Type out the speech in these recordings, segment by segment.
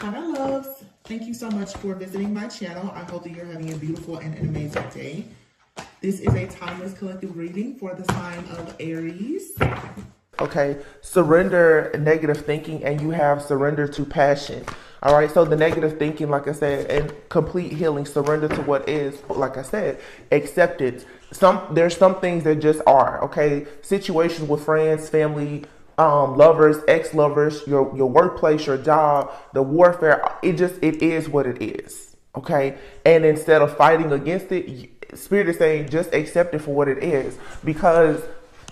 Hi, my loves. Thank you so much for visiting my channel. I hope that you're having a beautiful and an amazing day. This is a timeless collective reading for the sign of Aries. Okay, surrender negative thinking and you have surrender to passion. All right, so the negative thinking, like I said, and complete healing, surrender to what is, like I said, acceptance. There's some things that just are, okay? Situations with friends, family, lovers, ex-lovers, your workplace, your job, the warfare, it is what it is. Okay? And instead of fighting against it, Spirit is saying just accept it for what it is, because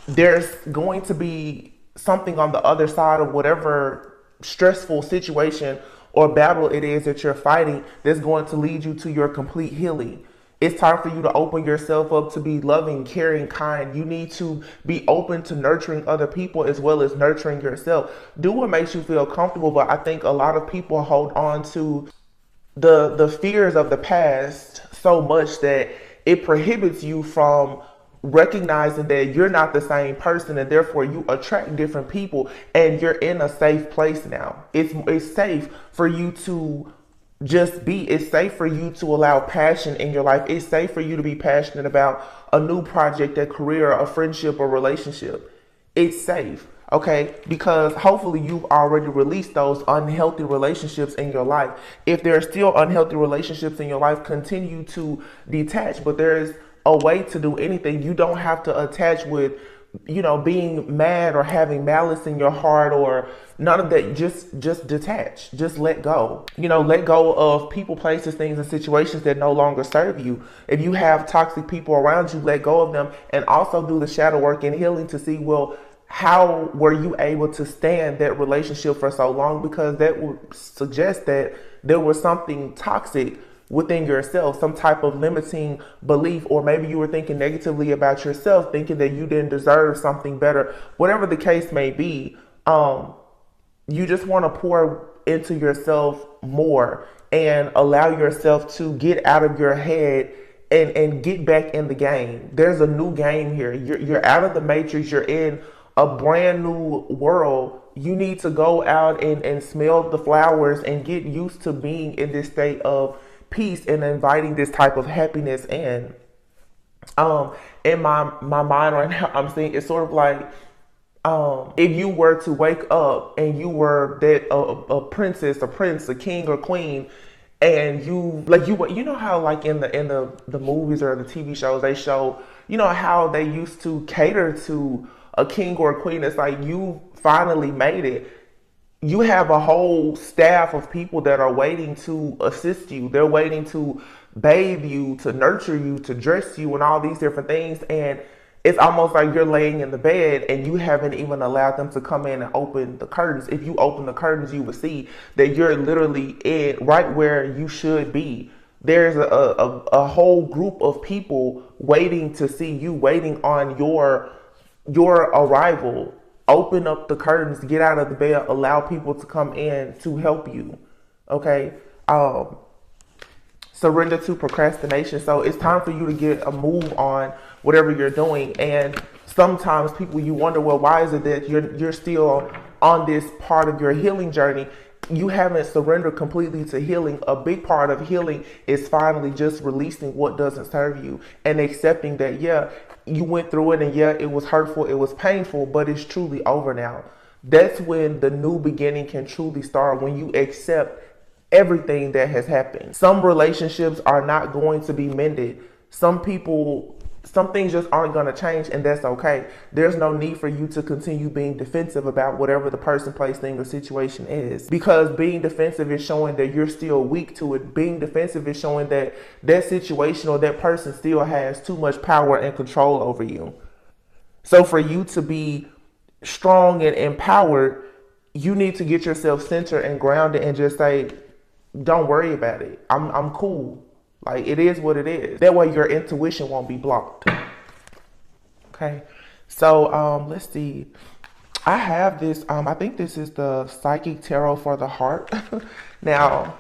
there's going to be something on the other side of whatever stressful situation or battle it is that you're fighting that's going to lead you to your complete healing. It's time for you to open yourself up to be loving, caring, kind. You need to be open to nurturing other people as well as nurturing yourself. Do what makes you feel comfortable, but I think a lot of people hold on to the fears of the past so much that it prohibits you from recognizing that you're not the same person, and therefore you attract different people, and you're in a safe place now. It's safe for you to just be. It's safe for you to allow passion in your life. It's safe for you to be passionate about a new project, a career, a friendship, or relationship. It's safe, okay? Because hopefully you've already released those unhealthy relationships in your life. If there are still unhealthy relationships in your life, continue to detach, but there's a way to do anything. You don't have to attach with, being mad or having malice in your heart or none of that. Just detach. Just let go. Let go of people, places, things, and situations that no longer serve you. If you have toxic people around you, let go of them, and also do the shadow work and healing to see, well, how were you able to stand that relationship for so long? Because that would suggest that there was something toxic within yourself, some type of limiting belief, or maybe you were thinking negatively about yourself, thinking that you didn't deserve something better. Whatever the case may be, you just want to pour into yourself more and allow yourself to get out of your head and get back in the game. There's a new game here. You're out of the matrix. You're in a brand new world. You need to go out and smell the flowers and get used to being in this state of peace and inviting this type of happiness in. In my mind right now, I'm seeing it's sort of like, if you were to wake up and you were that a princess, a prince, a king or queen, and you know how like in the movies or the TV shows they show, how they used to cater to a king or a queen. It's like you finally made it. You have a whole staff of people that are waiting to assist you. They're waiting to bathe you, to nurture you, to dress you, and all these different things. And it's almost like you're laying in the bed and you haven't even allowed them to come in and open the curtains. If you open the curtains, you will see that you're literally in right where you should be. There's a whole group of people waiting to see you, waiting on your arrival. Open up the curtains, get out of the bed, allow people to come in to help you. Okay? Surrender to procrastination. So it's time for you to get a move on whatever you're doing. And sometimes people, you wonder, well, why is it that you're still on this part of your healing journey? You haven't surrendered completely to healing. A big part of healing is finally just releasing what doesn't serve you and accepting that, yeah, you went through it, and yeah, it was hurtful, it was painful, but it's truly over now. That's when the new beginning can truly start, when you accept everything that has happened. Some relationships are not going to be mended. Some things just aren't going to change, and that's okay. There's no need for you to continue being defensive about whatever the person, place, thing, or situation is, because being defensive is showing that you're still weak to it. Being defensive is showing that that situation or that person still has too much power and control over you. So for you to be strong and empowered, you need to get yourself centered and grounded and just say, don't worry about it. I'm cool. Like, it is what it is. That way your intuition won't be blocked. Okay. So let's see. I have this, I think this is the Psychic Tarot for the Heart. Now,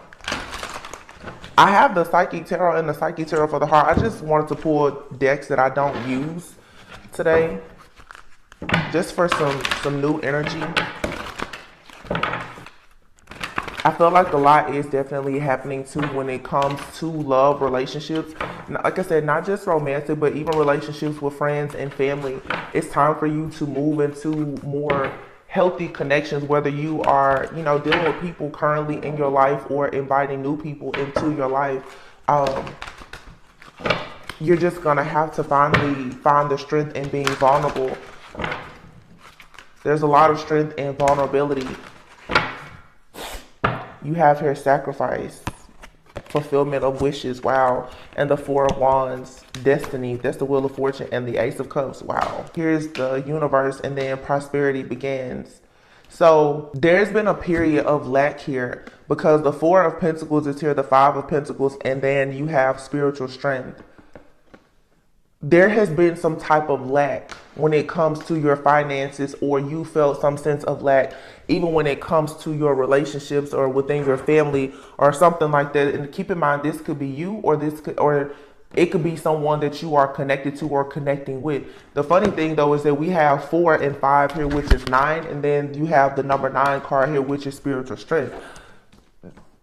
I have the Psychic Tarot and the Psychic Tarot for the Heart. I just wanted to pull decks that I don't use today, just for some new energy. I feel like a lot is definitely happening too when it comes to love relationships. Like I said, not just romantic, but even relationships with friends and family. It's time for you to move into more healthy connections, whether you are, dealing with people currently in your life or inviting new people into your life. You're just gonna have to finally find the strength in being vulnerable. There's a lot of strength in vulnerability. You have here sacrifice, fulfillment of wishes, wow. And the Four of Wands, destiny, that's the Wheel of Fortune, and the Ace of Cups, wow. Here's the universe, and then prosperity begins. So there's been a period of lack here because the Four of Pentacles is here, the Five of Pentacles, and then you have spiritual strength. There has been some type of lack when it comes to your finances, or you felt some sense of lack even when it comes to your relationships or within your family or something like that. And keep in mind, this could be you, or it could be someone that you are connected to or connecting with. The funny thing though is that we have 4 and 5 here, which is 9, and then you have the number 9 card here, which is spiritual strength.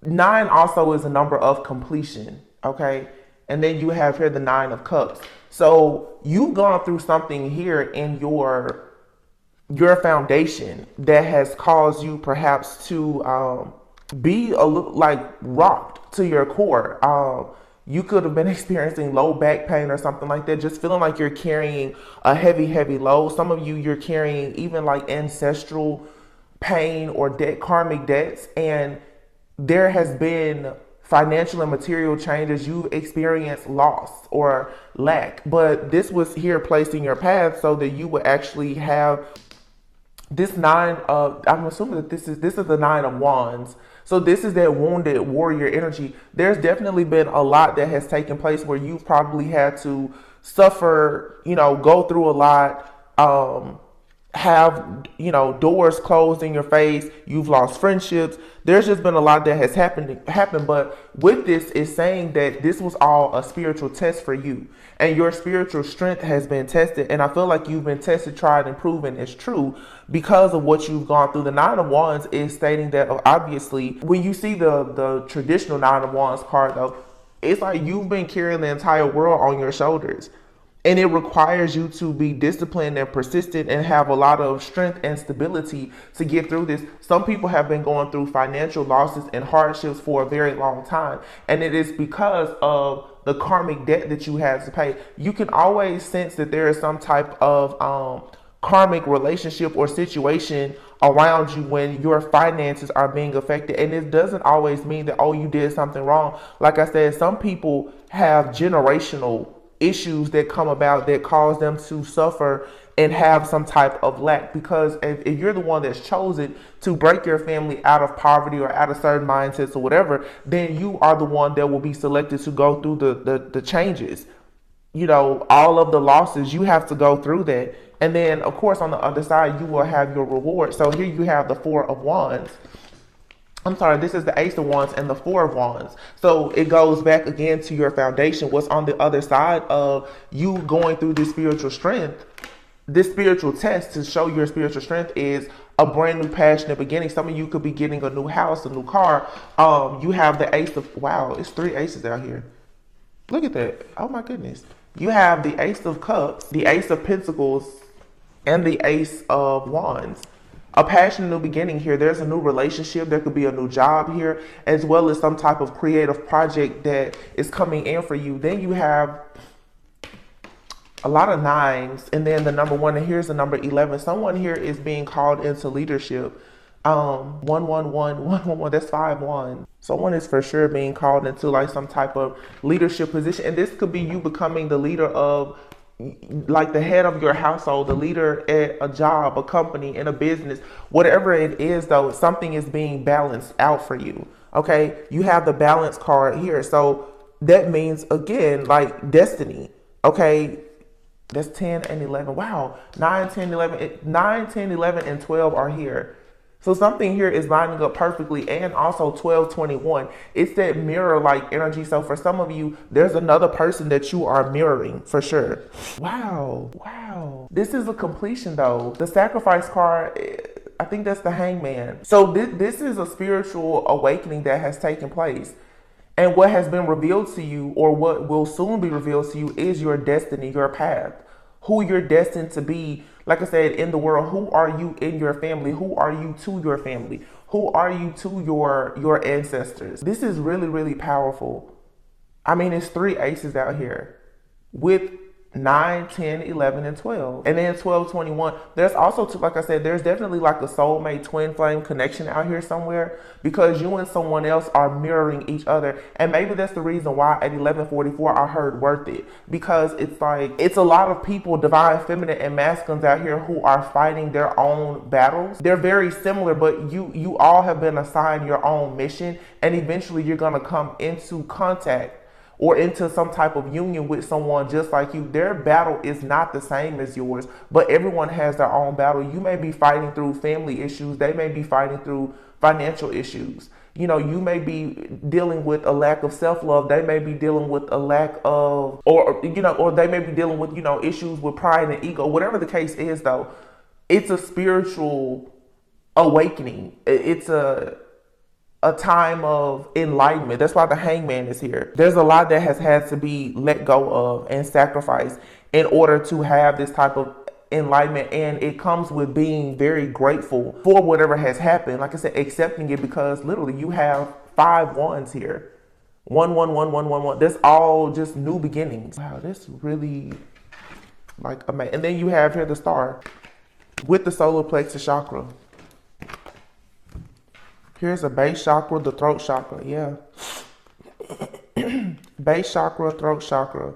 9 also is a number of completion, okay? And then you have here the 9 of Cups. So you've gone through something here in your foundation that has caused you perhaps to be a little like rocked to your core. You could have been experiencing low back pain or something like that, just feeling like you're carrying a heavy load. Some of you're carrying even like ancestral pain or karmic debts, and there has been financial and material changes. You've experienced loss or lack, but this was here placed in your path so that you would actually have this 9 of, I'm assuming that this is the 9 of Wands. So this is that wounded warrior energy. There's definitely been a lot that has taken place where you've probably had to suffer, go through a lot, have, doors closed in your face. You've lost friendships. There's just been a lot that has happened. But with this, is saying that this was all a spiritual test for you, and your spiritual strength has been tested. And I feel like you've been tested, tried, and proven is true because of what you've gone through. The 9 of Wands is stating that obviously when you see the traditional 9 of Wands card though, it's like you've been carrying the entire world on your shoulders. And it requires you to be disciplined and persistent and have a lot of strength and stability to get through this. Some people have been going through financial losses and hardships for a very long time. And it is because of the karmic debt that you have to pay. You can always sense that there is some type of karmic relationship or situation around you when your finances are being affected. And it doesn't always mean that, oh, you did something wrong. Like I said, some people have generational issues that come about that cause them to suffer and have some type of lack, because if you're the one that's chosen to break your family out of poverty or out of certain mindsets or whatever, then you are the one that will be selected to go through the changes. All of the losses, you have to go through that. And then of course on the other side you will have your reward. So here you have the 4 of Wands. I'm sorry, this is the Ace of Wands and the 4 of Wands. So it goes back again to your foundation. What's on the other side of you going through this spiritual strength, this spiritual test to show your spiritual strength, is a brand new passionate beginning. Some of you could be getting a new house, a new car. You have the Ace of, wow, it's 3 aces out here. Look at that. Oh my goodness. You have the Ace of Cups, the Ace of Pentacles, and the Ace of Wands. A passionate new beginning here. There's a new relationship. There could be a new job here, as well as some type of creative project that is coming in for you. Then you have a lot of 9s, and then the number 1, and here's the number 11. Someone here is being called into leadership. 111, that's 5-1. Someone is for sure being called into like some type of leadership position, and this could be you becoming the leader of, like, the head of your household, the leader at a job, a company, in a business, whatever it is though. Something is being balanced out for you. Okay, you have the balance card here, so that means again like destiny. Okay, that's 10 and 11. Wow, 9, 10, 11, 9, 10, 11, and 12 are here. So something here is lining up perfectly, and also 12, 21. It's that mirror-like energy. So for some of you, there's another person that you are mirroring for sure. Wow. This is a completion though. The sacrifice card, I think that's the Hangman. So this is a spiritual awakening that has taken place. And what has been revealed to you, or what will soon be revealed to you, is your destiny, your path, who you're destined to be. Like I said, in the world, who are you in your family? Who are you to your family? Who are you to your ancestors? This is really, really powerful. I mean, it's 3 aces out here with 9, 10, 11, and 12. And then 12, 21. There's also, like I said, there's definitely like a soulmate twin flame connection out here somewhere, because you and someone else are mirroring each other. And maybe that's the reason why at 1144 I heard worth it, because it's like, it's a lot of people, divine feminine and masculines out here, who are fighting their own battles. They're very similar, but you all have been assigned your own mission, and eventually you're going to come into contact or into some type of union with someone just like you. Their battle is not the same as yours, but everyone has their own battle. You may be fighting through family issues. They may be fighting through financial issues. You know, you may be dealing with a lack of self-love. They may be dealing with a lack of, or they may be dealing with, issues with pride and ego. Whatever the case is, though, it's a spiritual awakening. It's a time of enlightenment. That's why the Hangman is here. There's a lot that has had to be let go of and sacrificed in order to have this type of enlightenment, and it comes with being very grateful for whatever has happened. Like I said, accepting it, because literally you have 5 wands here. 1, 1, 1, 1, 1, 1. That's all just new beginnings. Wow, this really like amazing. And then you have here the Star with the solar plexus chakra. Here's a base chakra, the throat chakra. Yeah. Base chakra, throat chakra.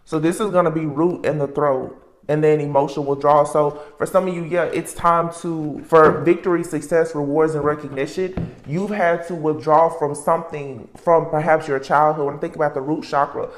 So this is going to be root in the throat, and then emotional withdrawal. So for some of you, yeah, it's time for victory, success, rewards, and recognition. You've had to withdraw from something from perhaps your childhood. When I think about the root chakra,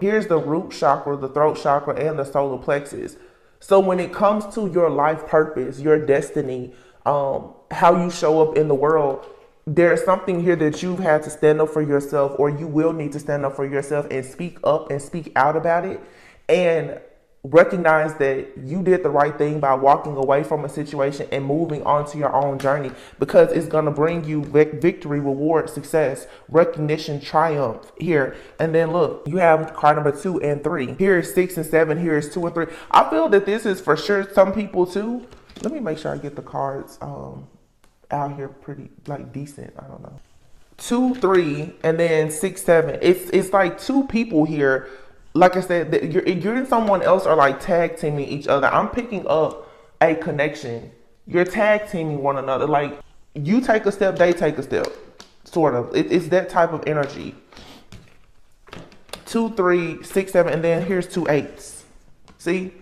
here's the root chakra, the throat chakra, and the solar plexus. So when it comes to your life purpose, your destiny, how you show up in the world, there's something here that you've had to stand up for yourself, or you will need to stand up for yourself and speak up and speak out about it, and recognize that you did the right thing by walking away from a situation and moving on to your own journey, because it's going to bring you victory, reward, success, recognition, triumph here. And then look, you have card number 2 and 3. Here is 6 and 7. Here is 2 and 3. I feel that this is for sure some people too. Let me make sure I get the cards out here pretty like decent. I don't know. 2, 3, and then 6, 7. It's like 2 people here. Like I said, that you're and someone else are like tag teaming each other. I'm picking up a connection. You're tag teaming one another. Like you take a step, they take a step. Sort of. It's that type of energy. 2, 3, 6, 7, and then here's 2 8s. See,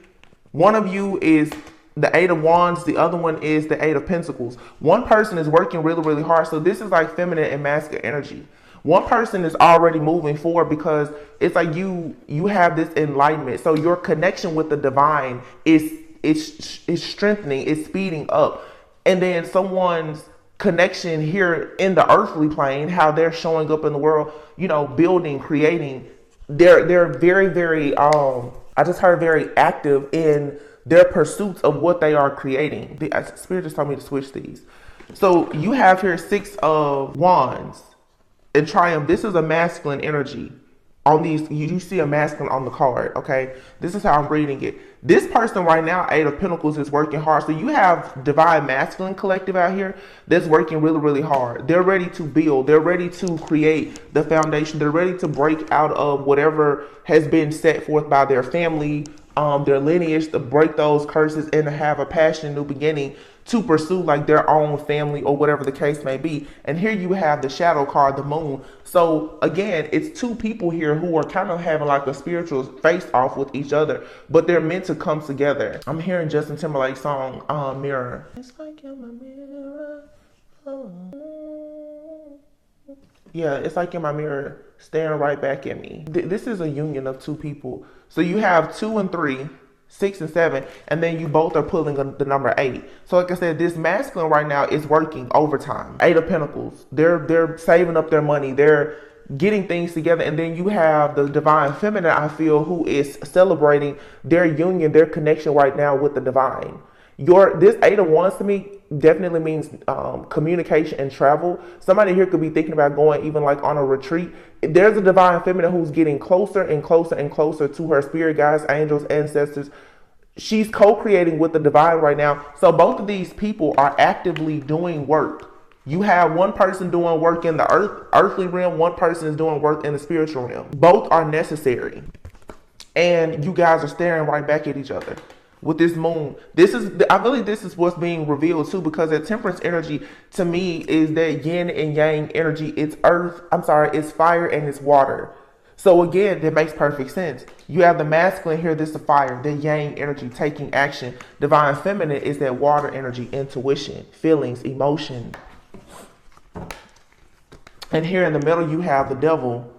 one of you is the 8 of Wands, the other one is the 8 of Pentacles. One person is working really, really hard. So this is like feminine and masculine energy. One person is already moving forward because it's like you have this enlightenment. So your connection with the divine is strengthening, it's speeding up. And then someone's connection here in the earthly plane, how they're showing up in the world, building, creating. They're very, very, I just heard very active in their pursuits of what they are creating. The Spirit just told me to switch these. So you have here 6 of Wands and Triumph. This is a masculine energy. On these, you see a masculine on the card, okay? This is how I'm reading it. This person right now, 8 of Pentacles, is working hard. So you have divine masculine collective out here that's working really, really hard. They're ready to build. They're ready to create the foundation. They're ready to break out of whatever has been set forth by their family, their lineage, to break those curses and to have a passion, new beginning, to pursue like their own family or whatever the case may be. And here you have the shadow card, the moon. So again, it's 2 people here who are kind of having like a spiritual face off with each other, but they're meant to come together. I'm hearing Justin Timberlake's song, Mirror. It's like in my mirror. Oh. Yeah, it's like in my mirror, staring right back at me. This is a union of 2 people. So you have 2 and 3, 6 and 7, and then you both are pulling the number 8. So like I said, this masculine right now is working overtime. 8 of Pentacles. They're saving up their money. They're getting things together. And then you have the divine feminine, I feel, who is celebrating their union, their connection right now with the divine. This 8 of Wands to me, definitely means communication and travel. Somebody here could be thinking about going even like on a retreat. There's a divine feminine who's getting closer and closer and closer to her spirit guides, angels, ancestors. She's co-creating with the divine right now. So both of these people are actively doing work. You have one person doing work in the earthly realm, one person is doing work in the spiritual realm. Both are necessary. And you guys are staring right back at each other with this moon. I believe this is what's being revealed too, because that temperance energy to me is that yin and yang energy. It's it's fire and it's water. So again, that makes perfect sense. You have the masculine here, this is the fire, the yang energy, taking action. Divine feminine is that water energy, intuition, feelings, emotion. And here in the middle, you have the devil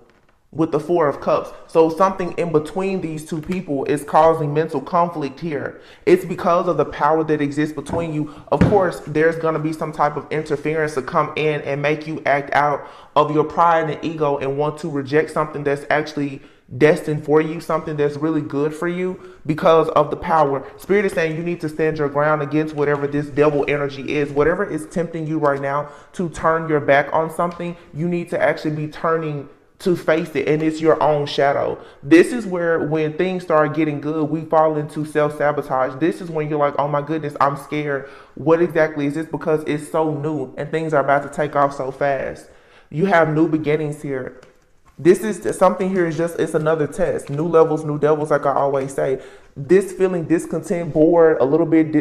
with the Four of Cups. So something in between these two people is causing mental conflict here. It's because of the power that exists between you. Of course, there's going to be some type of interference to come in and make you act out of your pride and ego and want to reject something that's actually destined for you, something that's really good for you because of the power. Spirit is saying you need to stand your ground against whatever this devil energy is. Whatever is tempting you right now to turn your back on something, you need to actually be turning to face it, and it's your own shadow. This is where when things start getting good, we fall into self-sabotage. This is when you're like, oh my goodness, I'm scared. What exactly is this? Because it's so new and things are about to take off so fast. You have new beginnings here. This is something here is just, it's another test. New levels, new devils, like I always say. This feeling discontent, bored, a little bit,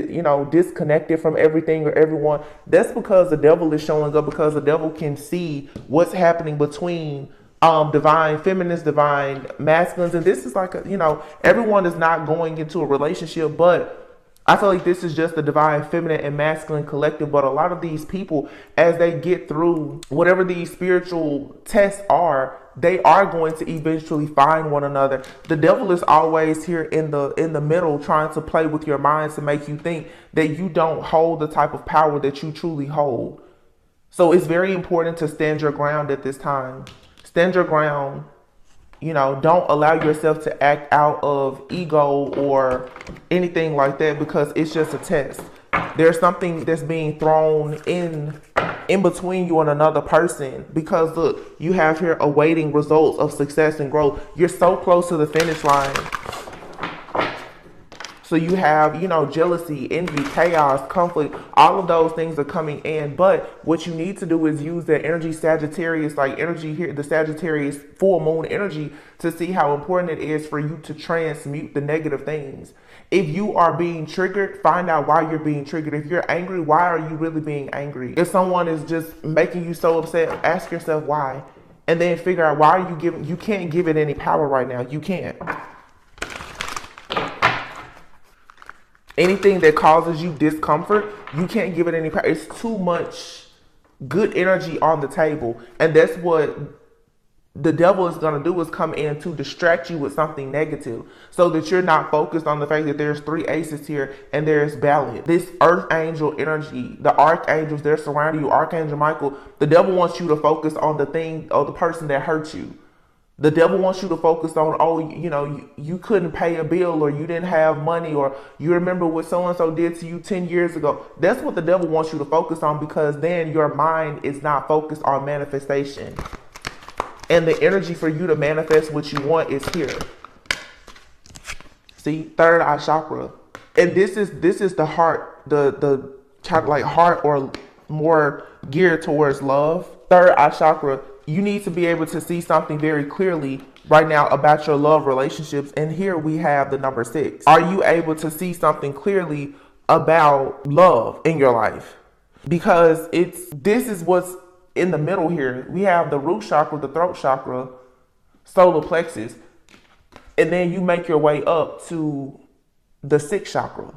disconnected from everything or everyone. That's because the devil is showing up, because the devil can see what's happening between divine feminines, divine masculines. And this is like, everyone is not going into a relationship, but I feel like this is just the divine feminine and masculine collective. But a lot of these people, as they get through whatever these spiritual tests are, they are going to eventually find one another. The devil is always here in the middle, trying to play with your mind to make you think that you don't hold the type of power that you truly hold. So it's very important to stand your ground at this time. Stand your ground. Don't allow yourself to act out of ego or anything like that, because it's just a test. There's something that's being thrown in between you and another person, because look, you have here awaiting results of success and growth. You're so close to the finish line. So you have, jealousy, envy, chaos, conflict, all of those things are coming in. But what you need to do is use that energy, Sagittarius, like energy here, the Sagittarius full moon energy, to see how important it is for you to transmute the negative things. If you are being triggered, find out why you're being triggered. If you're angry, why are you really being angry? If someone is just making you so upset, ask yourself why. And then figure out why you can't give it any power right now. You can't. Anything that causes you discomfort, you can't give it any power. It's too much good energy on the table. And that's what the devil is going to do, is come in to distract you with something negative, so that you're not focused on the fact that there's 3 aces here and there's balance. This earth angel energy, the archangels, they're surrounding you. Archangel Michael, the devil wants you to focus on the thing or the person that hurt you. The devil wants you to focus on, you couldn't pay a bill, or you didn't have money, or you remember what so-and-so did to you 10 years ago. That's what the devil wants you to focus on, because then your mind is not focused on manifestation. And the energy for you to manifest what you want is here. See, third eye chakra. And this is the heart, the like heart, or more geared towards love. Third eye chakra. You need to be able to see something very clearly right now about your love relationships. And here we have the number 6. Are you able to see something clearly about love in your life? Because this is what's in the middle here. We have the root chakra, the throat chakra, solar plexus. And then you make your way up to the 6th chakra.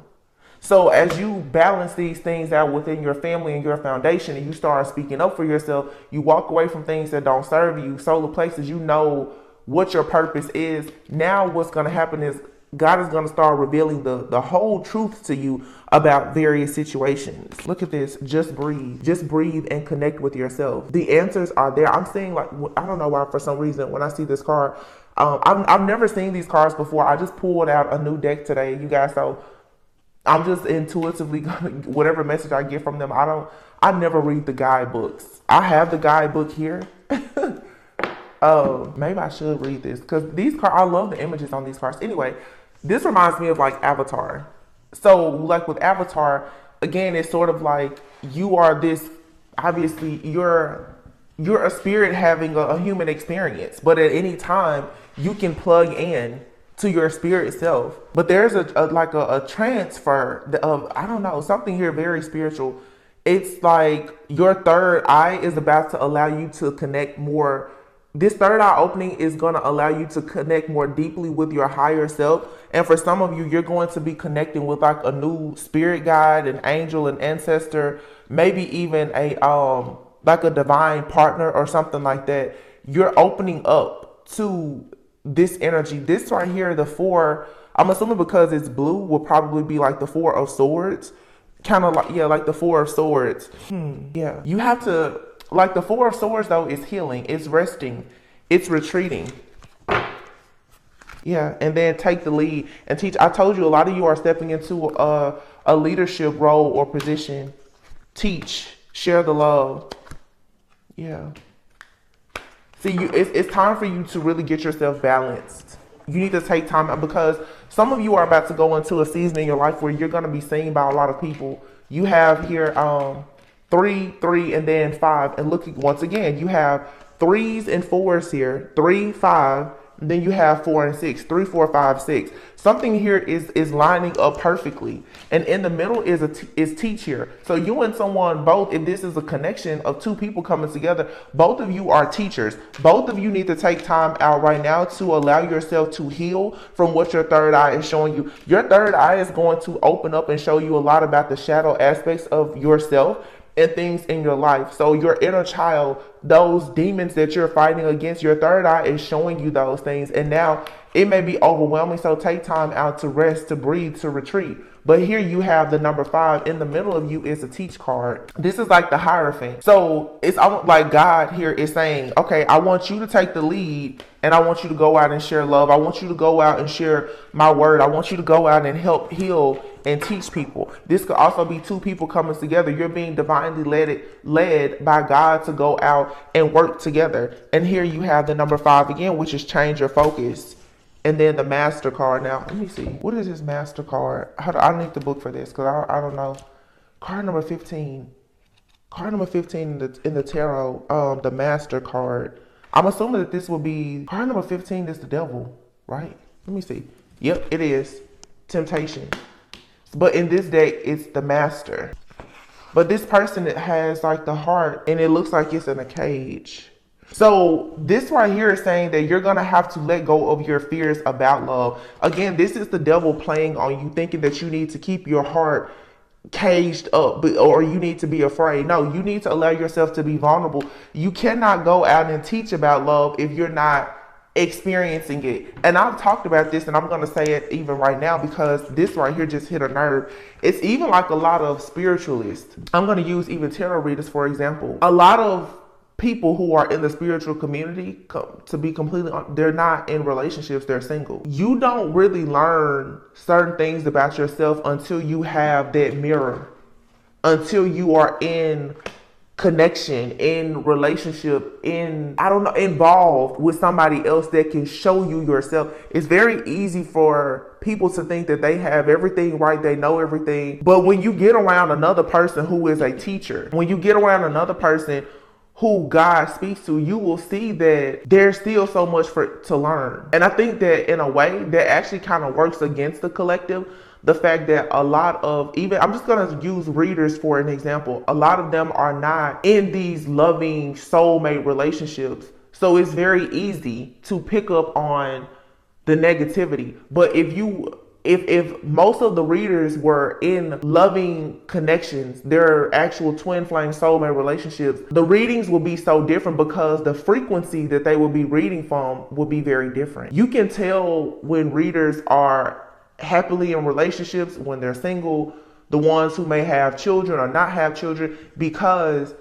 So as you balance these things out within your family and your foundation, and you start speaking up for yourself, you walk away from things that don't serve you. Solar plexus, you know what your purpose is. Now what's going to happen is God is going to start revealing the whole truth to you about various situations. Look at this. Just breathe. Just breathe and connect with yourself. The answers are there. I'm saying, like, I don't know why, for some reason, when I see this card, I've never seen these cards before. I just pulled out a new deck today, you guys. So I'm just intuitively gonna, whatever message I get from them, I never read the guidebooks. I have the guidebook here. Maybe I should read this because these cards, I love the images on these cards. Anyway, this reminds me of like Avatar. So like with Avatar, again, it's sort of like you are this, obviously you're a spirit having a human experience, but at any time you can plug in to your spirit self. But there's a transfer of, I don't know, something here very spiritual. It's like your third eye is about to allow you to connect more. This third eye opening is going to allow you to connect more deeply with your higher self. And for some of you, you're going to be connecting with like a new spirit guide, an angel, an ancestor, maybe even a like a divine partner or something like that. You're opening up to this energy. This right here, the four, I'm assuming because it's blue, will probably be like the Four of Swords. Kind of like, yeah, like the Four of Swords. Yeah. You have to, like the Four of Swords though is healing, it's resting, it's retreating. Yeah, and then take the lead and teach. I told you a lot of you are stepping into a leadership role or position. Teach, share the love. Yeah. See, it's time for you to really get yourself balanced. You need to take time out because some of you are about to go into a season in your life where you're going to be seen by a lot of people. You have here 3, and then 5. And look, once again, you have 3s and 4s here. 3, 5. And then you have 4 and 6. 3, 4, 5, 6. Something here is lining up perfectly. And in the middle is teach here. So you and someone both, if this is a connection of two people coming together, both of you are teachers. Both of you need to take time out right now to allow yourself to heal from what your third eye is showing you. Your third eye is going to open up and show you a lot about the shadow aspects of yourself and things in your life. So your inner child, those demons that you're fighting against, your third eye is showing you those things. And now it may be overwhelming. So take time out to rest, to breathe, to retreat. But here you have the number 5. In the middle of you is a teach card. This is like the Hierophant. So it's almost like God here is saying, okay, I want you to take the lead and I want you to go out and share love. I want you to go out and share my word. I want you to go out and help heal and teach people. This could also be two people coming together. You're being divinely led by God to go out and work together. And here you have the number 5 again, which is change your focus. And then the Master card. Now, let me see. What is this Master card? I need the book for this because I don't know. Card number 15. Card number 15 in the tarot, the Master card. I'm assuming that this will be, card number 15 is the devil, right? Let me see. Yep, it is. Temptation. But in this deck, it's the Master. But this person that has like the heart and it looks like it's in a cage. So this right here is saying that you're going to have to let go of your fears about love. Again, this is the devil playing on you, thinking that you need to keep your heart caged up or you need to be afraid. No, you need to allow yourself to be vulnerable. You cannot go out and teach about love if you're not experiencing it. And I've talked about this and I'm going to say it even right now because this right here just hit a nerve. It's even like a lot of spiritualists. I'm going to use even tarot readers, for example. A lot of people who are in the spiritual community, to be completely honest, they're not in relationships, they're single. You don't really learn certain things about yourself until you have that mirror, until you are in connection, in relationship, involved with somebody else that can show you yourself. It's very easy for people to think that they have everything right, they know everything. But when you get around another person who is a teacher, when you get around another person who God speaks to, you will see that there's still so much to learn. And I think that in a way that actually kind of works against the collective. The fact that a lot of, even, I'm just going to use readers for an example. A lot of them are not in these loving soulmate relationships. So it's very easy to pick up on the negativity. But if most of the readers were in loving connections, their actual twin flame soulmate relationships, the readings will be so different because the frequency that they will be reading from will be very different. You can tell when readers are happily in relationships, when they're single, the ones who may have children or not have children, because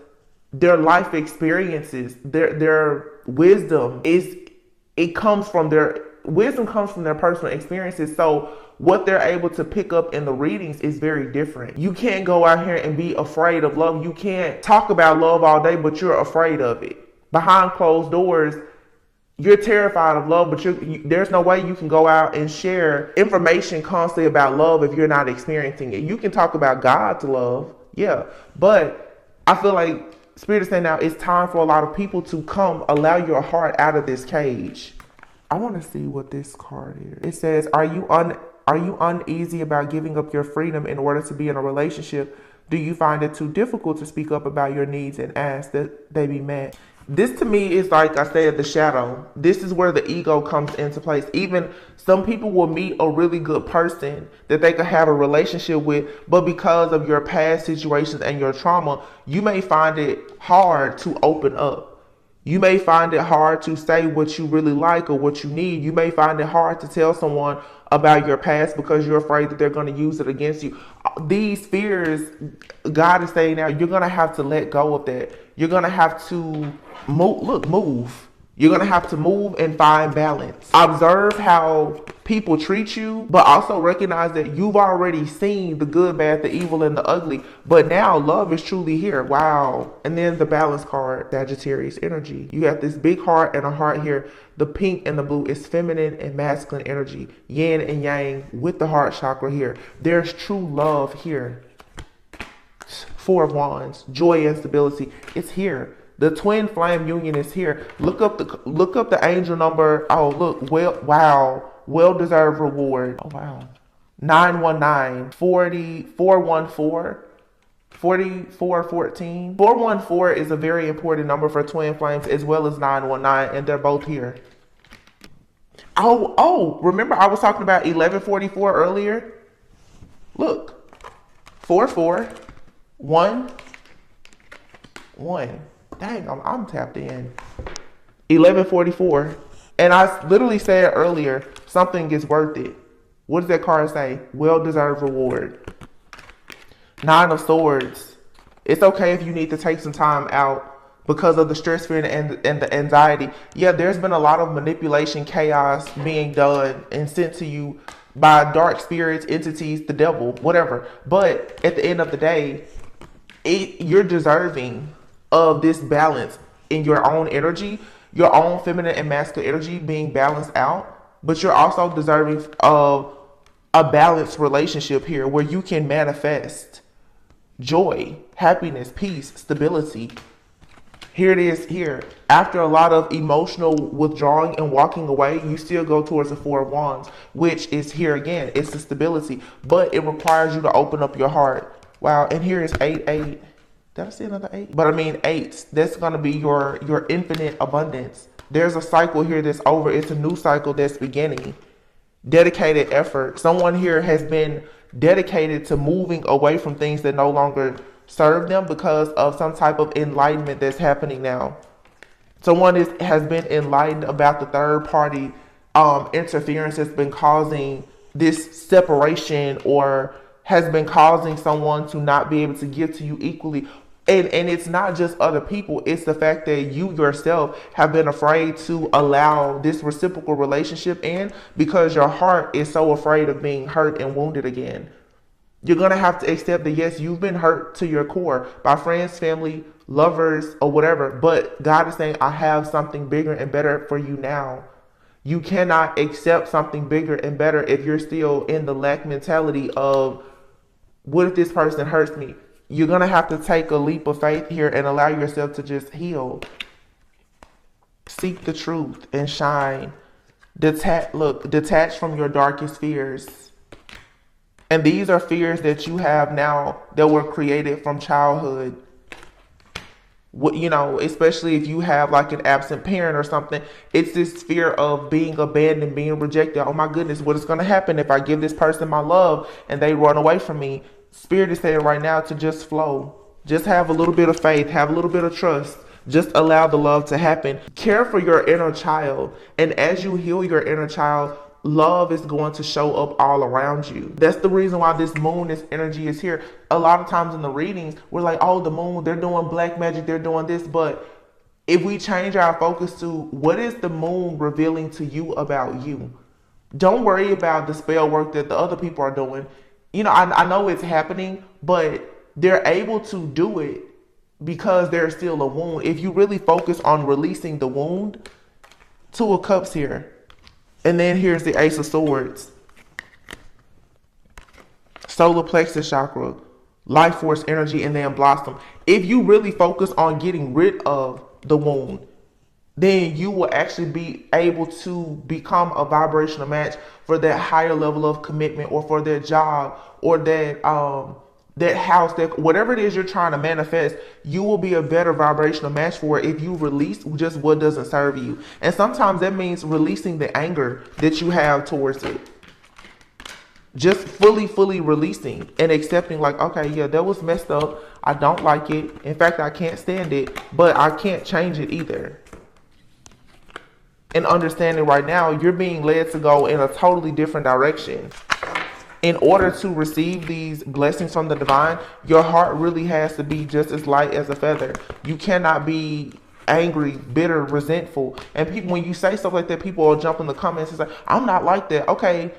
their life experiences, their wisdom it comes from their wisdom comes from their personal experiences. So what they're able to pick up in the readings is very different. You can't go out here and be afraid of love. You can't talk about love all day, but you're afraid of it. Behind closed doors, you're terrified of love, but there's no way you can go out and share information constantly about love if you're not experiencing it. You can talk about God's love, yeah, but I feel like Spirit is saying now it's time for a lot of people to come, allow your heart out of this cage. I want to see what this card is. It says, are you uneasy about giving up your freedom in order to be in a relationship? Do you find it too difficult to speak up about your needs and ask that they be met? This to me is, like I said, the shadow. This is where the ego comes into place. Even some people will meet a really good person that they could have a relationship with, but because of your past situations and your trauma, you may find it hard to open up. You may find it hard to say what you really like or what you need. You may find it hard to tell someone about your past because you're afraid that they're going to use it against you. These fears, God is saying now, you're going to have to let go of that. You're going to have to move. You're going to have to move and find balance. Observe how people treat you, but also recognize that you've already seen the good, bad, the evil, and the ugly. But now love is truly here. Wow. And then the balance card, Sagittarius energy. You got this big heart and a heart here. The pink and the blue is feminine and masculine energy. Yin and yang with the heart chakra here. There's true love here. Four of Wands, joy and stability. It's here. The twin flame union is here. Look up the angel number. Oh, look. Well-deserved reward. Oh, wow. 919, 40, 414, 4414. 414 is a very important number for twin flames as well as 919, and they're both here. Oh, remember I was talking about 1144 earlier? Look. 44111. Dang, I'm tapped in. 1144. And I literally said earlier, something is worth it. What does that card say? Well-deserved reward. 9 of Swords. It's okay if you need to take some time out because of the stress, fear, and the anxiety. Yeah, there's been a lot of manipulation, chaos being done and sent to you by dark spirits, entities, the devil, whatever. But at the end of the day, you're deserving of this balance in your own energy, your own feminine and masculine energy being balanced out, but you're also deserving of a balanced relationship here where you can manifest joy, happiness, peace, stability. Here it is here. After a lot of emotional withdrawing and walking away, you still go towards the Four of Wands, which is here again. It's the stability, but it requires you to open up your heart. Wow, and here is 8. Did I see another 8? But I mean 8. That's going to be your infinite abundance. There's a cycle here that's over. It's a new cycle that's beginning. Dedicated effort. Someone here has been dedicated to moving away from things that no longer serve them because of some type of enlightenment that's happening now. Someone has been enlightened about the third party interference that's been causing this separation or has been causing someone to not be able to give to you equally. And it's not just other people. It's the fact that you yourself have been afraid to allow this reciprocal relationship in because your heart is so afraid of being hurt and wounded again. You're going to have to accept that, yes, you've been hurt to your core by friends, family, lovers, or whatever. But God is saying, I have something bigger and better for you now. You cannot accept something bigger and better if you're still in the lack mentality of, what if this person hurts me? You're going to have to take a leap of faith here and allow yourself to just heal. Seek the truth and shine. Detach from your darkest fears. And these are fears that you have now that were created from childhood. You know, especially if you have like an absent parent or something, it's this fear of being abandoned, being rejected. Oh my goodness, what is going to happen if I give this person my love and they run away from me? Spirit is saying right now to just flow. Just have a little bit of faith, have a little bit of trust. Just allow the love to happen. Care for your inner child. And as you heal your inner child, love is going to show up all around you. That's the reason why this moon, this energy is here. A lot of times in the readings, we're like, oh, the moon, they're doing black magic, they're doing this. But if we change our focus to what is the moon revealing to you about you, don't worry about the spell work that the other people are doing. You know, I know it's happening, but they're able to do it because there's still a wound. If you really focus on releasing the wound, Two of Cups here. And then here's the Ace of Swords. Solar plexus chakra, life force energy, and then blossom. If you really focus on getting rid of the wound, then you will actually be able to become a vibrational match for that higher level of commitment, or for that job, or that house, that whatever it is you're trying to manifest. You will be a better vibrational match for it if you release just what doesn't serve you. And sometimes that means releasing the anger that you have towards it. Just fully releasing and accepting, like, okay, yeah, that was messed up. I don't like it. In fact, I can't stand it, but I can't change it either. And understanding right now, you're being led to go in a totally different direction. In order to receive these blessings from the divine, your heart really has to be just as light as a feather. You cannot be angry, bitter, resentful. And people, when you say stuff like that, people will jump in the comments and say, I'm not like that. Okay,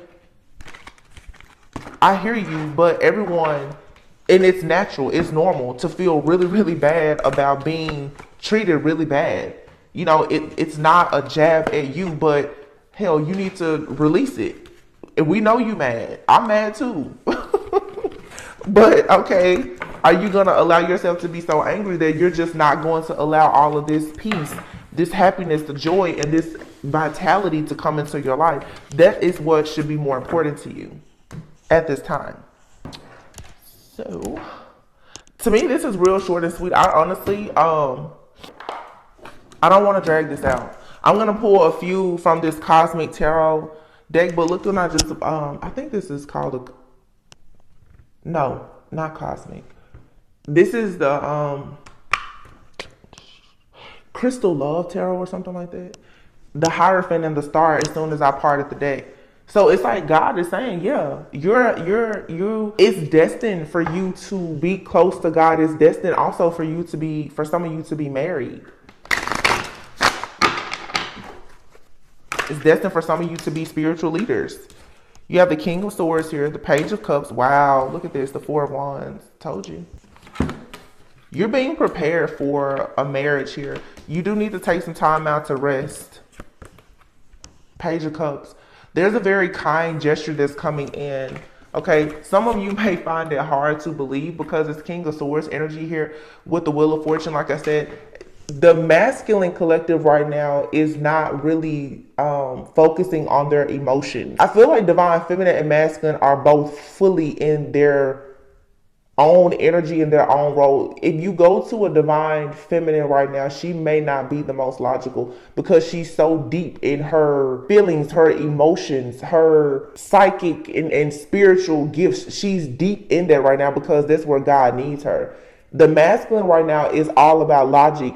I hear you, but everyone, and it's natural, it's normal to feel really bad about being treated really bad. You know, it's not a jab at you, but hell, you need to release it. And we know you mad. I'm mad too. But okay, are you going to allow yourself to be so angry that you're just not going to allow all of this peace, this happiness, the joy, and this vitality to come into your life? That is what should be more important to you at this time. So, to me, this is real short and sweet. I honestly, I don't want to drag this out. I'm going to pull a few from this Cosmic Tarot deck, but look, I just, I think this is called no, not Cosmic. This is the Crystal Love Tarot or something like that. The Hierophant and the Star as soon as I parted the deck. So it's like God is saying, yeah, it's destined for you to be close to God. It's destined also for you to be, for some of you to be married. It's destined for some of you to be spiritual leaders. You have the King of Swords here, the Page of Cups. Wow, look at this, the Four of Wands. Told you. You're being prepared for a marriage here. You do need to take some time out to rest. Page of Cups. There's a very kind gesture that's coming in. Okay, some of you may find it hard to believe because it's King of Swords energy here with the Wheel of Fortune. Like I said, the masculine collective right now is not really focusing on their emotions. I feel like divine feminine and masculine are both fully in their own energy and their own role. If you go to a divine feminine right now, she may not be the most logical because she's so deep in her feelings, her emotions, her psychic and spiritual gifts. She's deep in that right now because that's where God needs her. The masculine right now is all about logic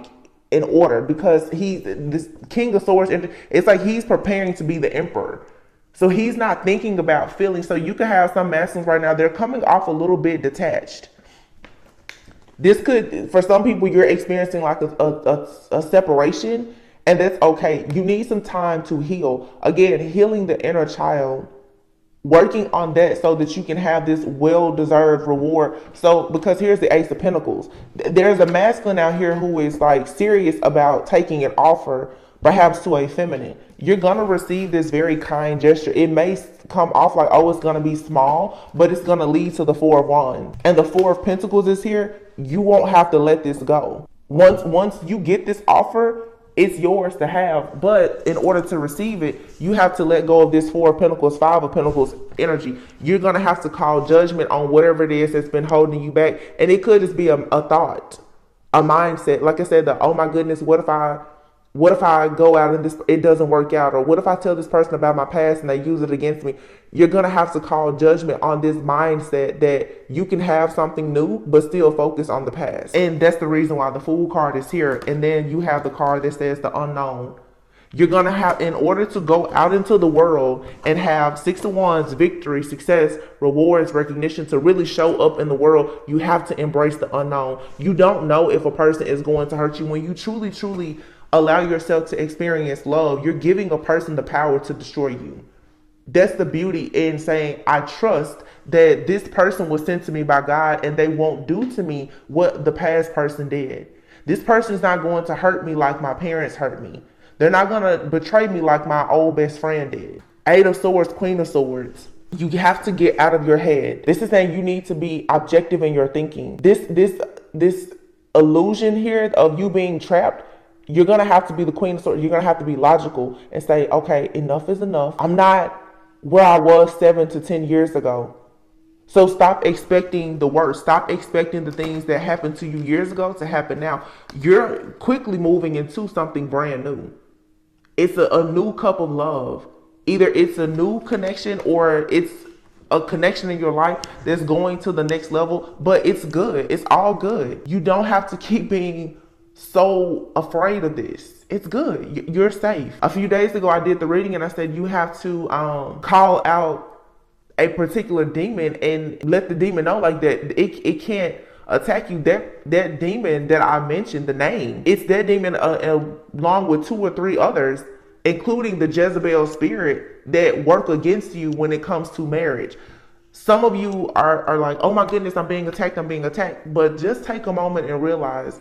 and order because he's this King of Swords. It's like he's preparing to be the emperor. So he's not thinking about feelings. So you can have some masculines right now, they're coming off a little bit detached. This could, for some people, you're experiencing like a separation, and that's okay. You need some time to heal. Again, healing the inner child, working on that so that you can have this well-deserved reward. So, because here's the Ace of Pentacles. There's a masculine out here who is like serious about taking an offer, perhaps to a feminine. You're going to receive this very kind gesture. It may come off like, oh, it's going to be small, but it's going to lead to the Four of Wands. And the Four of Pentacles is here. You won't have to let this go. Once you get this offer, it's yours to have. But in order to receive it, you have to let go of this Four of Pentacles, Five of Pentacles energy. You're going to have to call judgment on whatever it is that's been holding you back. And it could just be a thought, a mindset. Like I said, the, oh my goodness, what if I go out and this, it doesn't work out? Or what if I tell this person about my past and they use it against me? You're going to have to call judgment on this mindset that you can have something new, but still focus on the past. And that's the reason why the Fool card is here. And then you have the card that says the unknown. You're going to have, in order to go out into the world and have 6 of Wands, victory, success, rewards, recognition, to really show up in the world, you have to embrace the unknown. You don't know if a person is going to hurt you. When you truly, truly allow yourself to experience love, you're giving a person the power to destroy you. That's the beauty in saying, I trust that this person was sent to me by God and they won't do to me what the past person did. This person is not going to hurt me like my parents hurt me. They're not going to betray me like my old best friend did. 8 of Swords, Queen of Swords. You have to get out of your head. This is saying you need to be objective in your thinking. This illusion here of you being trapped, you're going to have to be the Queen of Swords. You're going to have to be logical and say, okay, enough is enough. I'm not where I was 7 to 10 years ago. So stop expecting the worst. Stop expecting the things that happened to you years ago to happen now. You're quickly moving into something brand new. It's a new cup of love. Either it's a new connection or it's a connection in your life that's going to the next level, but it's good. It's all good. You don't have to keep being so afraid of this. It's good. You're safe. A few days ago, I did the reading and I said you have to call out a particular demon and let the demon know like that it can't attack you. That demon that I mentioned, the name, it's that demon along with 2 or 3 others, including the Jezebel spirit, that work against you when it comes to marriage. Some of you are like, oh my goodness, I'm being attacked. But just take a moment and realize,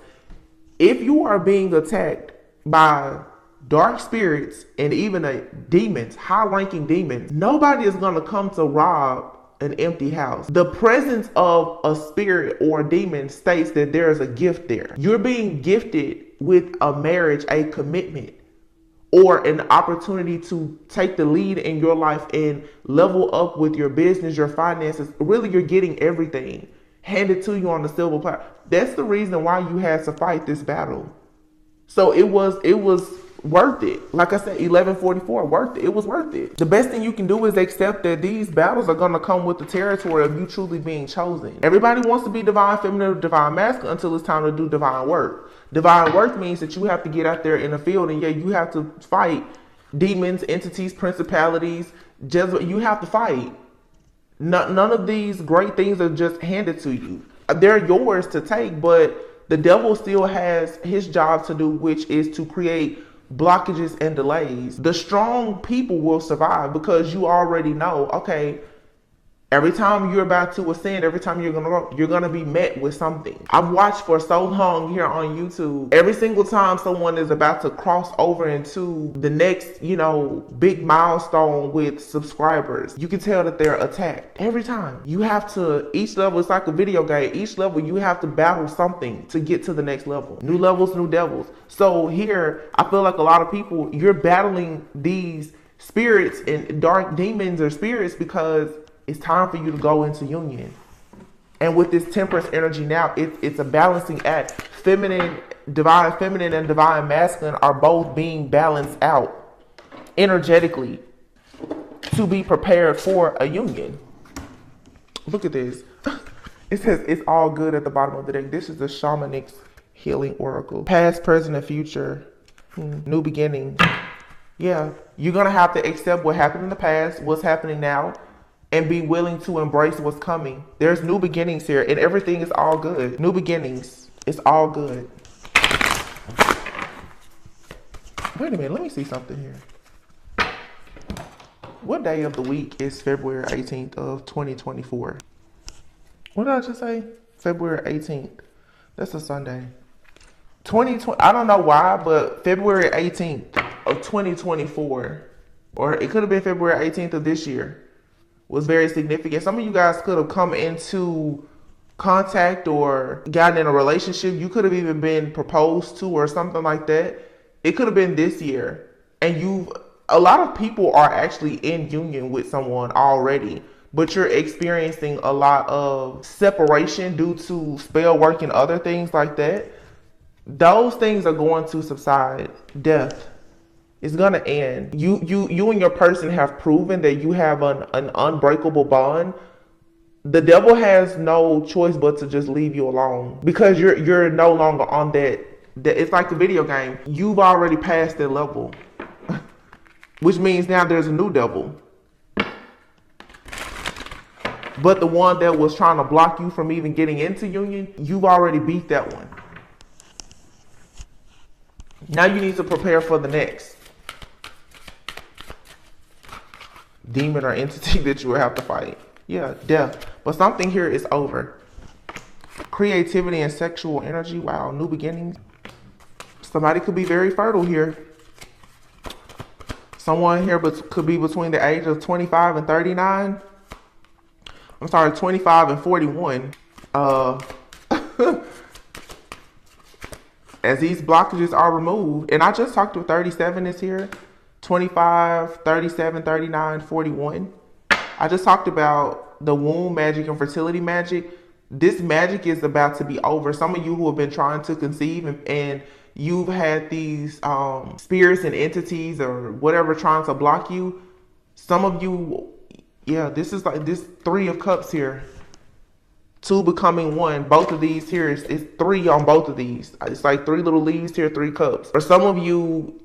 if you are being attacked by dark spirits and even demons, high-ranking demons, nobody is going to come to rob an empty house. The presence of a spirit or a demon states that there is a gift there. You're being gifted with a marriage, a commitment, or an opportunity to take the lead in your life and level up with your business, your finances. Really, you're getting everything handed to you on the silver platter. That's the reason why you had to fight this battle. So it was worth it. Like I said, 1144, worth it. It was worth it. The best thing you can do is accept that these battles are going to come with the territory of you truly being chosen. Everybody wants to be divine feminine or divine masculine until it's time to do divine work. Divine work means that you have to get out there in the field and you have to fight demons, entities, principalities, Jezebel. You have to fight. None of these great things are just handed to you. They're yours to take, but the devil still has his job to do, which is to create blockages and delays. The strong people will survive because you already know, okay, every time you're about to ascend, every time you're gonna be met with something. I've watched for so long here on YouTube. Every single time someone is about to cross over into the next, big milestone with subscribers, you can tell that they're attacked. Every time. You have to, each level is like a video game. Each level you have to battle something to get to the next level. New levels, new devils. So here, I feel like a lot of people, you're battling these spirits and dark demons or spirits because it's time for you to go into union. And with this Temperance energy now, it's a balancing act. Divine feminine and divine masculine are both being balanced out energetically to be prepared for a union. Look at this. It says it's all good at the bottom of the deck. This is the Shamanix Healing Oracle. Past, present, and future. New beginning. Yeah, you're going to have to accept what happened in the past, what's happening now, and be willing to embrace what's coming. There's new beginnings here, and everything is all good. New beginnings. It's all good. Wait a minute. Let me see something here. What day of the week is February 18th of 2024? What did I just say? February 18th. That's a Sunday. 2020. I don't know why, but February 18th of 2024, or it could have been February 18th of this year, was very significant. Some of you guys could have come into contact or gotten in a relationship. You could have even been proposed to or something like that. It could have been this year. And a lot of people are actually in union with someone already, but you're experiencing a lot of separation due to spell work and other things like that. Those things are going to subside. Death. It's gonna end. You and your person have proven that you have an unbreakable bond. The devil has no choice but to just leave you alone because you're no longer on that. It's like a video game. You've already passed that level. which means now there's a new devil. But the one that was trying to block you from even getting into union, you've already beat that one. Now you need to prepare for the next demon or entity that you will have to fight. Yeah, death. But something here is over. Creativity and sexual energy. Wow, new beginnings. Somebody could be very fertile here. Someone here could be between the age of 25 and 39. I'm sorry, 25 and 41. As these blockages are removed, and I just talked to 37 is here, 25, 37, 39, 41. I just talked about the womb magic and fertility magic. This magic is about to be over. Some of you who have been trying to conceive and you've had these spirits and entities or whatever trying to block you. Some of you, yeah, this is like this 3 of Cups here. 2 becoming 1. Both of these here is 3 on both of these. It's like 3 little leaves here, 3 cups. For some of you,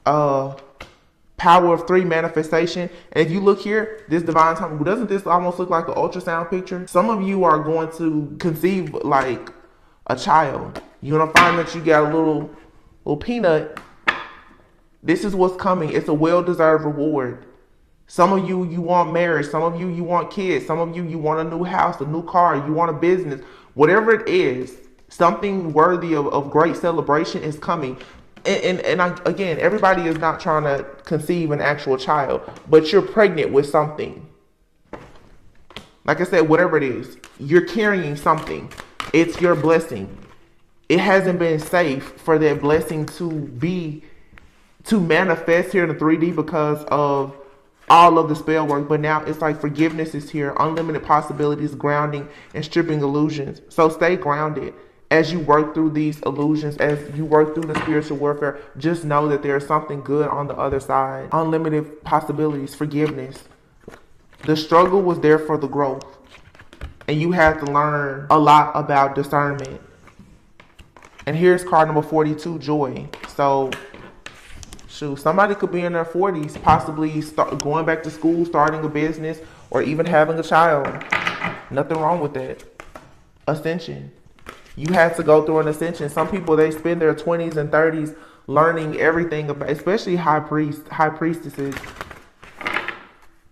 power of 3 manifestation. And if you look here, this divine time, doesn't this almost look like an ultrasound picture? Some of you are going to conceive like a child. You're gonna find that you got a little peanut. This is what's coming. It's a well-deserved reward. Some of you, you want marriage. Some of you, you want kids. Some of you, you want a new house, a new car. You want a business. Whatever it is, something worthy of great celebration is coming. Again, everybody is not trying to conceive an actual child, but you're pregnant with something. Like I said, whatever it is, you're carrying something. It's your blessing. It hasn't been safe for that blessing to manifest here in the 3D because of all of the spell work, but now it's like forgiveness is here, unlimited possibilities, grounding, and stripping illusions. So stay grounded as you work through these illusions, as you work through the spiritual warfare. Just know that there's something good on the other side. Unlimited possibilities, forgiveness. The struggle was there for the growth, and you had to learn a lot about discernment. And here's card number 42, joy. So somebody could be in their 40s, possibly going back to school, starting a business, or even having a child. Nothing wrong with that. Ascension. You had to go through an ascension. Some people, they spend their 20s and 30s learning everything about, especially high priestesses.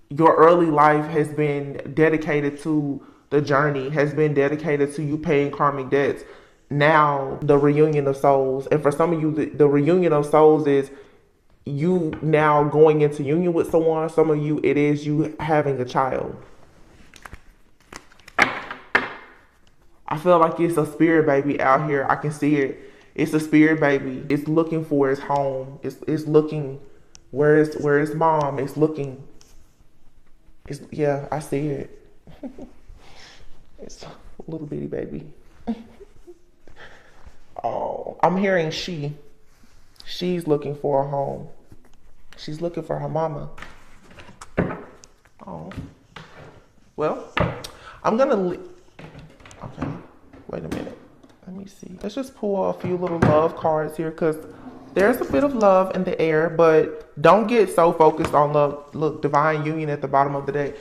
Your early life has been dedicated to the journey, has been dedicated to you paying karmic debts. Now, the reunion of souls. And for some of you, the reunion of souls is you now going into union with someone. Some of you, it is you having a child. I feel like it's a spirit baby out here. I can see it. It's a spirit baby. It's looking for its home. It's looking where its mom. It's looking. Yeah, I see it. It's a little bitty baby. Oh, I'm hearing she. She's looking for a home. She's looking for her mama. Oh. Well, I'm gonna okay, wait a minute. Let me see. Let's just pull a few little love cards here because there's a bit of love in the air, but don't get so focused on love. Look, divine union at the bottom of the deck.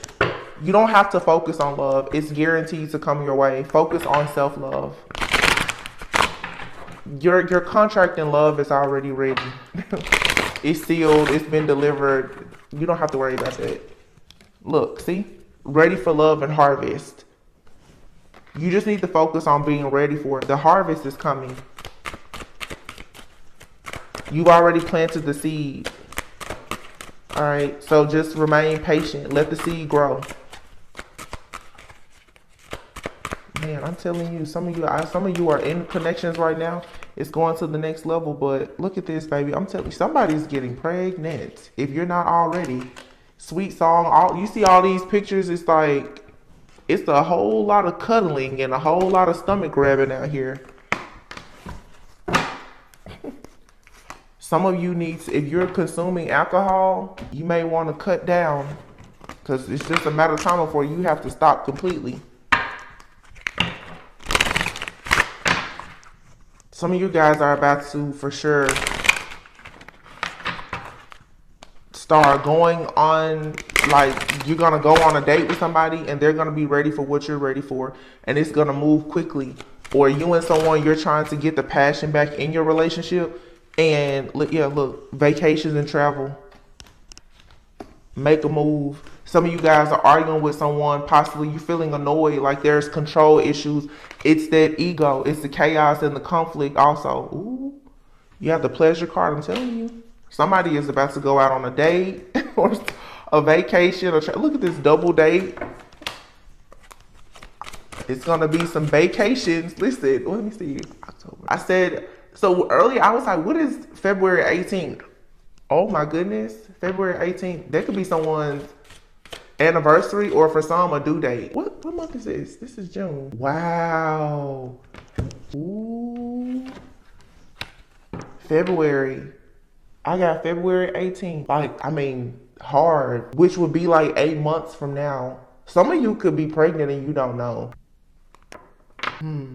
You don't have to focus on love. It's guaranteed to come your way. Focus on self-love. Your contract in love is already ready. It's sealed. It's been delivered. You don't have to worry about that. Look, see? Ready for love and harvest. You just need to focus on being ready for it. The harvest is coming. You've already planted the seed. All right, so just remain patient. Let the seed grow. Man, I'm telling you, some of you are in connections right now. It's going to the next level, but look at this, baby. I'm telling you, somebody's getting pregnant. If you're not already, sweet song. You see all these pictures. It's like it's a whole lot of cuddling and a whole lot of stomach grabbing out here. Some of you if you're consuming alcohol, you may want to cut down because it's just a matter of time before you have to stop completely. Some of you guys are about to, for sure, start going on, like you're gonna go on a date with somebody and they're gonna be ready for what you're ready for, and it's gonna move quickly. Or you and someone, you're trying to get the passion back in your relationship, and look, vacations and travel. Make a move. Some of you guys are arguing with someone, possibly you're feeling annoyed, like there's control issues. It's that ego, it's the chaos and the conflict also. Ooh, you have the pleasure card, I'm telling you. Somebody is about to go out on a date or a vacation. Look at this double date. It's going to be some vacations. Listen, let me see. October. I said, so earlier I was like, what is February 18th? Oh my goodness. February 18th. That could be someone's anniversary, or for some a due date. What month is this? This is June. Wow. Ooh. February. I got February 18th. Like, I mean, hard. Which would be like 8 months from now. Some of you could be pregnant and you don't know.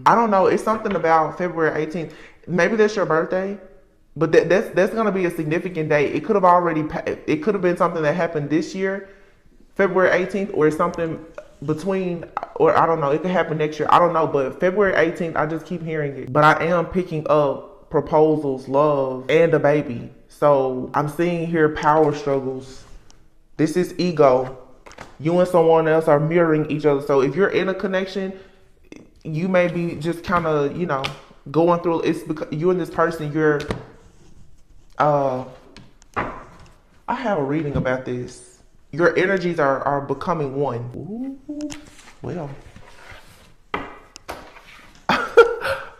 I don't know. It's something about February 18th. Maybe that's your birthday. But that's going to be a significant date. It could have been something that happened this year, February 18th, or something between, or I don't know. It could happen next year. I don't know. But February 18th, I just keep hearing it. But I am picking up proposals, love, and a baby. So I'm seeing here power struggles. This is ego. You and someone else are mirroring each other. So if you're in a connection, you may be just kind of, going through, it's because you and this person, you're, I have a reading about this. Your energies are becoming one. Ooh, well.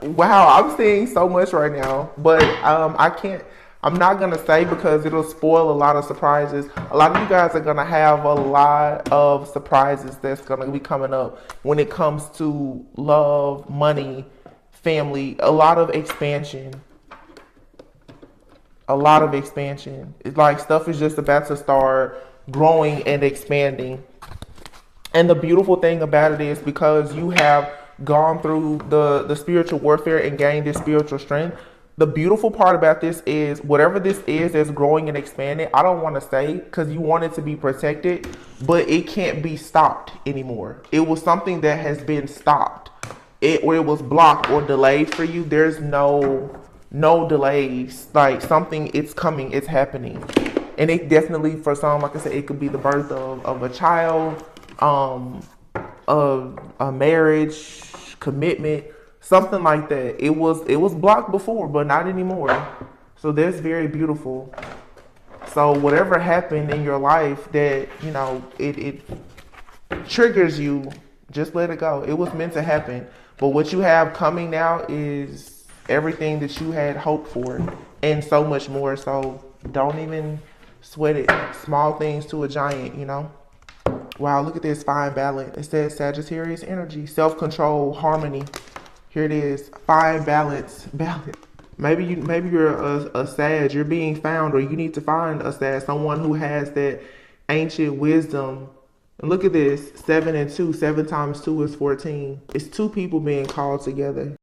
Wow, I'm seeing so much right now, but I'm not going to say because it'll spoil a lot of surprises. A lot of you guys are going to have a lot of surprises that's going to be coming up when it comes to love, money, family, a lot of expansion. A lot of expansion. It's like stuff is just about to start growing and expanding. And the beautiful thing about it is because you have gone through the spiritual warfare and gained this spiritual strength, the beautiful part about this is whatever this is that's growing and expanding, I don't want to say because you want it to be protected, but it can't be stopped anymore. It was something that has been stopped. It was blocked or delayed for you. There's no delays. Like something, it's coming, it's happening. And it definitely, for some, like I said, it could be the birth of a child, a marriage, commitment, something like that. It was blocked before, but not anymore. So that's very beautiful. So whatever happened in your life that, it triggers you, just let it go. It was meant to happen. But what you have coming now is everything that you had hoped for and so much more. So don't even sweat it. Small things to a giant, Wow, look at this fine balance. It says Sagittarius energy, self-control, harmony. Here it is, fine balance. Maybe you're a Sag. You're being found, or you need to find a Sag, someone who has that ancient wisdom. And look at this, 7 and 2. 7 times 2 is 14. It's two people being called together.